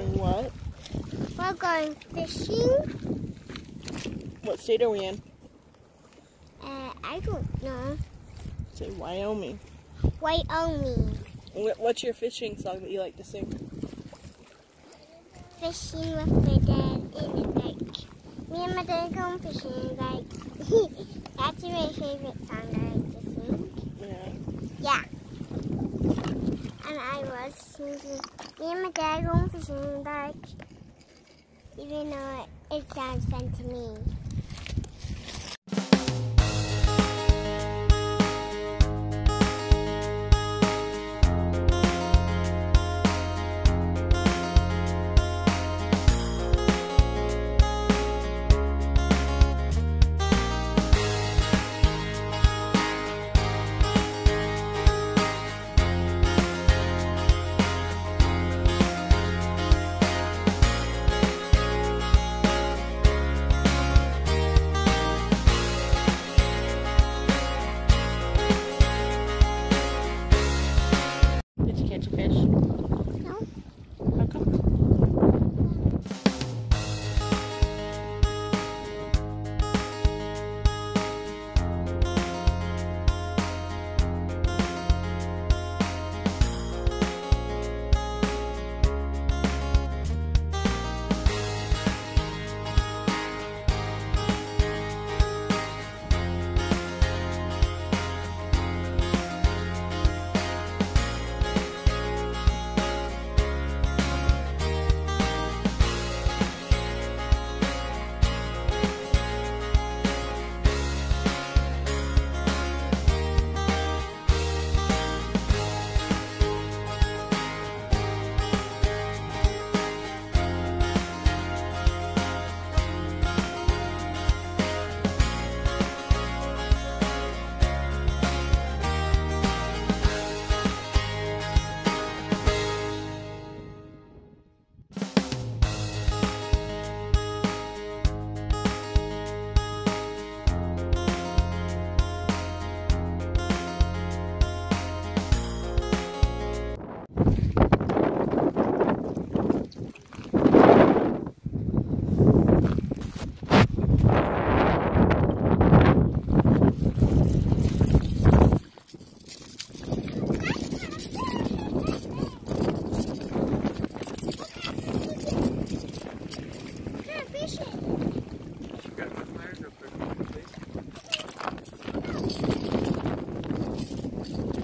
Doing what? We're going fishing. What state are we in? I don't know. Say Wyoming. Wyoming. What's your fishing song that you like to sing? Fishing with my dad in the lake. Me and my dad going fishing in the lake. That's my favorite song I like to sing. Yeah. Yeah. And I was singing, me and my dad going fishing in the lake. Even though it sounds fun to me. Did you catch a fish? No. How come?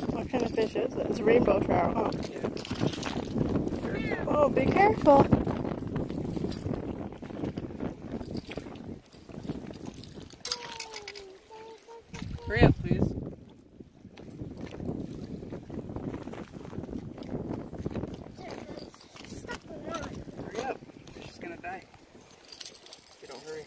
What kind of fish is it? It's a rainbow trout, huh? Yeah. Oh, be careful. Hurry up, please. Hurry up. Fish is gonna die. If you don't hurry.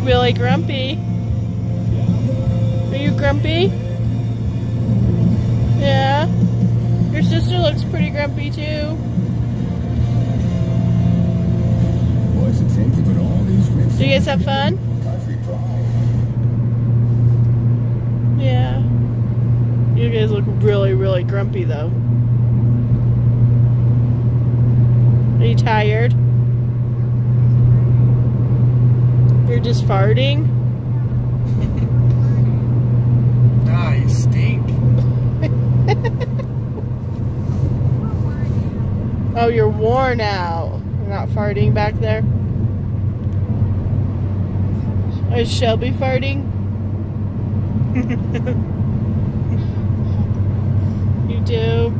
Really grumpy. Are you grumpy? Yeah. Your sister looks pretty grumpy too. guys have fun? Yeah. You guys look really, really grumpy though. Are you tired? You're just farting? Ah, you stink. Oh, you're worn out. You're not farting back there? Is Shelby farting? You do?